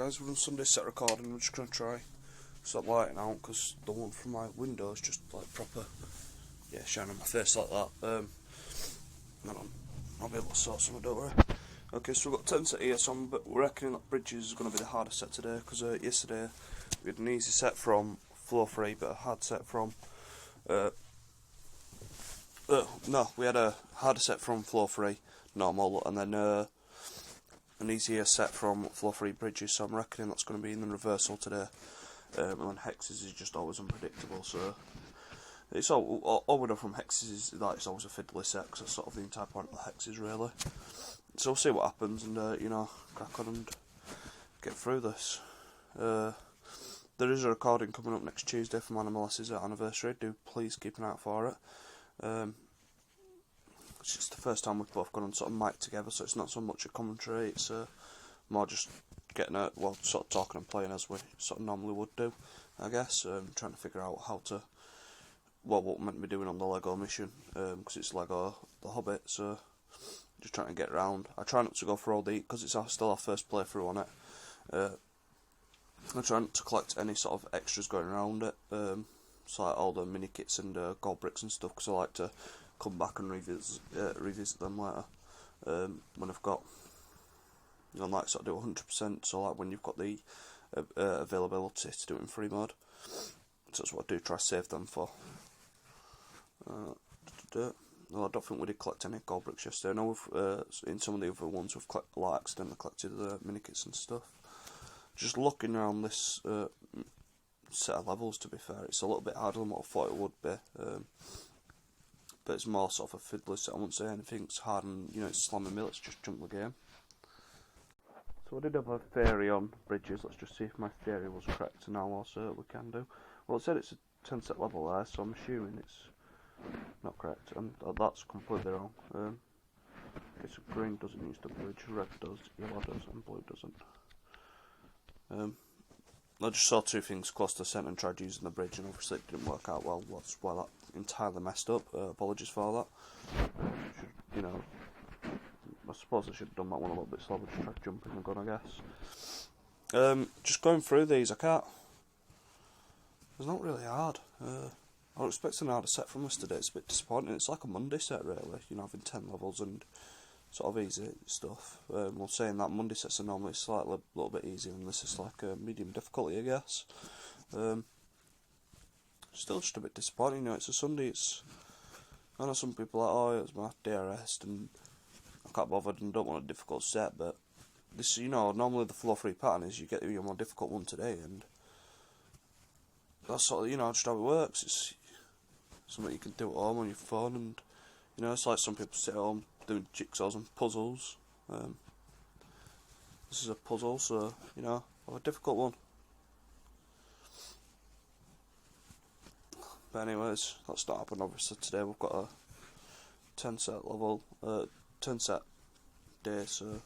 guys, we're on Sunday set recording. We're just going to try stop lighting out because the one from my window is just like proper, yeah, shining on my face like that. Hang on, I'll be able to sort something, don't worry. Okay, so we've got 10 set here, so we're reckoning that bridges is going to be the hardest set today because yesterday we had an easy set from floor 3 but a hard set from no, we had a harder set from floor 3 normal and then an easier set from floor 3 bridges, so I'm reckoning that's going to be in the reversal today. And Hexes is just always unpredictable, so it's all we know from Hexes is that it's always a fiddly set, because that's sort of the entire point of the Hexes really. So we'll see what happens and you know, crack on and get through this. There is a recording coming up next Tuesday for my Melissa's anniversary. Do please keep an eye out for it. It's just the first time we've both gone on sort of mic together, so it's not so much a commentary, it's more just getting out, well, sort of talking and playing as we sort of normally would do, I guess. Trying to figure out how to, well, what we're meant to be doing on the Lego mission, because it's Lego The Hobbit, so just trying to get around. I try not to go for all the, because it's still our first playthrough on it, I try not to collect any sort of extras going around it, so like all the mini kits and gold bricks and stuff, because I like to come back and revisit them later, when I've got, you know, like sort of do 100%, so like when you've got the availability to do it in free mode, so that's what I do, try to save them for. Well, I don't think we did collect any gold bricks yesterday. I know in some of the other ones we've accidentally collected the mini kits and stuff. Just looking around this set of levels, to be fair, it's a little bit harder than what I thought it would be. But it's more sort of a fiddly set. I wouldn't say anything's hard and, you know, it's slamming me. Let's just jump the game. So I did have a theory on bridges. Let's just see if my theory was correct, and now also we can do. Well, it said it's a 10 set level there, so I'm assuming it's not correct, and that's completely wrong. Okay, so green doesn't use the bridge, red does, yellow does, and blue doesn't. I just saw two things close to the centre and tried using the bridge, and obviously it didn't work out well. That's why that entirely messed up. Apologies for that. You know, I suppose I should have done that one a little bit slower, just try jumping the gun, I guess. Just going through these, I can't. It's not really hard. I was expecting a harder set from yesterday. It's a bit disappointing. It's like a Monday set, really. You know, having 10 levels and sort of easy stuff. Well, saying that Monday sets are normally slightly a little bit easier, and this is like a medium difficulty, I guess. Still just a bit disappointing. You know, it's a Sunday. I know some people are like, oh, it's my day of rest and I can't bother and don't want a difficult set, but this, you know, normally the floor 3 pattern is you get your more difficult one today, and that's sort of, you know, just how it works. It's something you can do at home on your phone, and you know, it's like some people sit at home doing jigsaws and puzzles. This is a puzzle, so, you know, I have a difficult one. But anyways, that's not happened obviously today. We've got a 10 set level, 10 set day, so,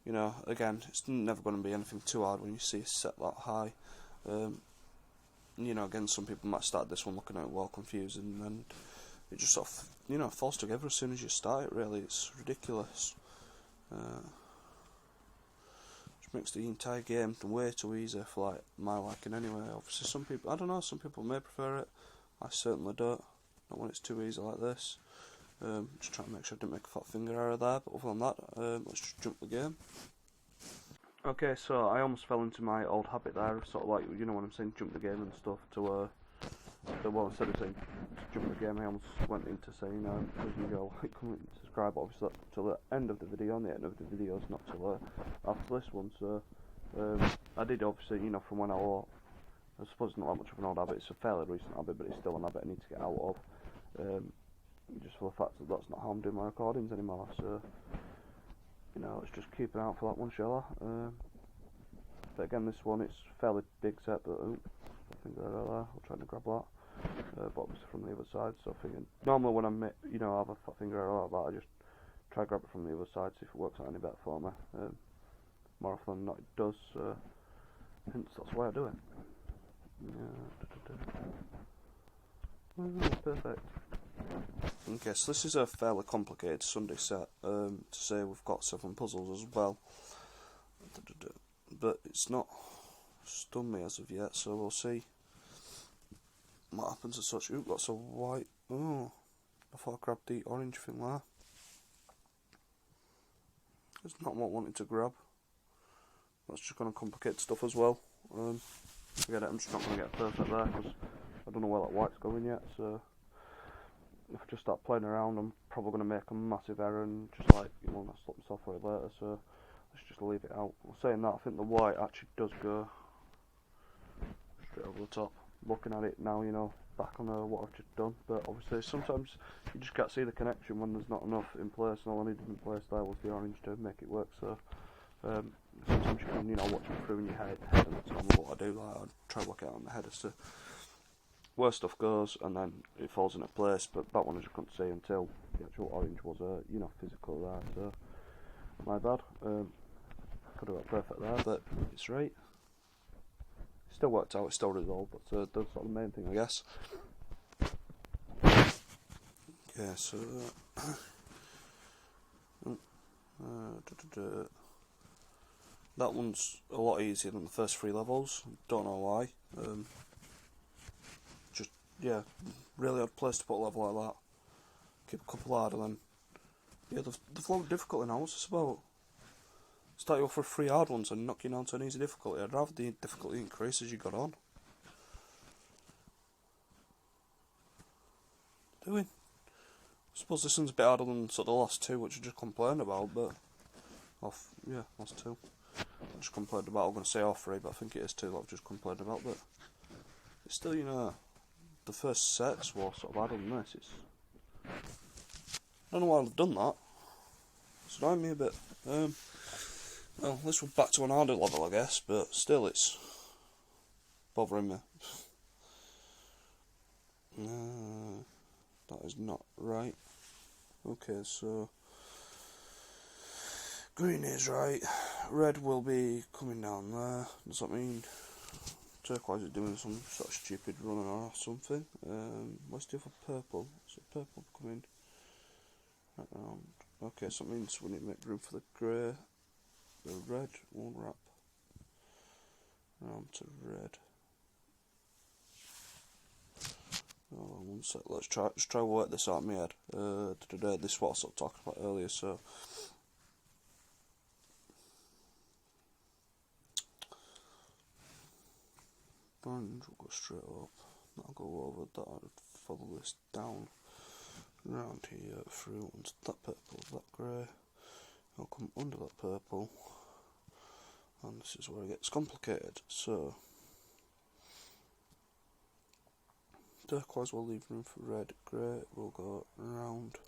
you know, again, it's never going to be anything too hard when you see a set that high. You know, again, some people might start this one looking at it well confusing, and it just sort of, you know, falls together as soon as you start it, really. It's ridiculous. Just makes the entire game way too easy for, like, my liking anyway. Obviously some people, I don't know, some people may prefer it. I certainly don't. Not when it's too easy like this. Just trying to make sure I didn't make a fat finger error there, but other than that, let's just jump the game. Okay, so I almost fell into my old habit there, sort of like, you know, when I'm saying jump the game and stuff, well, instead of saying jump the game, I almost went into saying, please you go like, comment, and subscribe, but obviously that's till the end of the video, and the end of the video is not till after this one, so, I did obviously, you know, from when I suppose it's not that much of an old habit, it's a fairly recent habit, but it's still an habit I need to get out of, just for the fact that that's not how I'm doing my recordings anymore, so, you know, let's just keep an eye out for that one, shall I? But again, this one, it's a fairly big set, but I think they're there, I'm trying to grab that, but obviously from the other side, so I think, normally when I you know, have a fat finger error like that, I just try to grab it from the other side, see if it works out any better for me. More often than not it does, hence that's why I do it. Perfect. Okay, so this is a fairly complicated Sunday set. To say we've got 7 puzzles as well. but it's not stunned me as of yet, so we'll see what happens as such. Ooh, lots of white. Oh, I thought I grabbed the orange thing there. It's not what I wanted to grab. That's just going to complicate stuff as well. Forget it, I'm just not going to get perfect there because I don't know where that white's going yet, so if I just start playing around I'm probably going to make a massive error and just like, you know, mess up myself for it later, so let's just leave it out. Saying that, I think the white actually does go straight over the top. Looking at it now, you know, back on what I've just done, but obviously sometimes you just can't see the connection when there's not enough in place, and all I needed in place there was the orange to make it work, so sometimes you can, you know, watch it through in your head and that's normally what I do. Like, I try to work it out in my head as to where stuff goes, and then it falls into place, but that one I just couldn't see until the actual orange was, you know, physical there, so my bad. Could have got perfect there, but it's right. Still worked out, it's still resolved, but that's sort of the main thing, I guess. Okay, so that one's a lot easier than the first 3 levels. Don't know why. Just, yeah, really odd place to put a level like that. Keep a couple hard, and then yeah, they've lowered difficulty now. What's this about? Start you off with 3 hard ones and knock you down to an easy difficulty. I'd rather the difficulty increase as you got on. Doing. I suppose this one's a bit harder than sort of the last 2, which I just complained about, but yeah, last 2. I just complained about. I'm going to say all 3, but I think it is 2 that I've just complained about. But it's still, you know, the first sets were sort of harder than this. I don't know why I've done that. It's annoying me a bit. Well, this was back to an harder level, I guess, but still, it's bothering me. That is not right. Okay, so green is right. Red will be coming down there. Does that mean turquoise is doing some sort of stupid running or something? Where's the other purple? So purple coming right around. Okay, so that means we need to make room for the grey. The red won't wrap around to red. Oh, one sec. Let's try to work this out in my head. This is what I was sort of talking about earlier. So orange will go straight up. That'll go over that. I'll follow this down around here through onto that purple, that grey. I'll come under that purple, and this is where it gets complicated. So turquoise will leave room for red, grey will go around.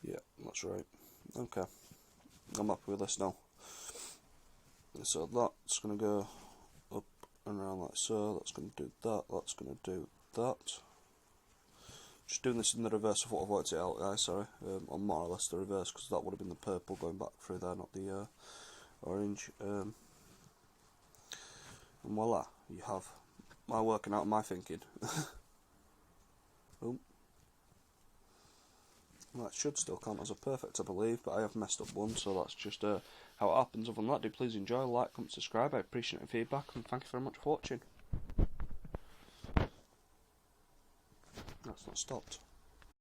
Yeah, that's right. Okay, I'm happy with this now. So that's going to go up and around like so, that's going to do that, that's going to do that. Just doing this in the reverse of what I've worked it out, guys, sorry, or more or less the reverse, because that would have been the purple going back through there, not the orange. And voila, you have my working out, my thinking. Oh. Well, that should still count as a perfect, I believe, but I have messed up one, so that's just how it happens. Other than that, do please enjoy, like, comment, subscribe. I appreciate your feedback, and thank you very much for watching. That's not stopped.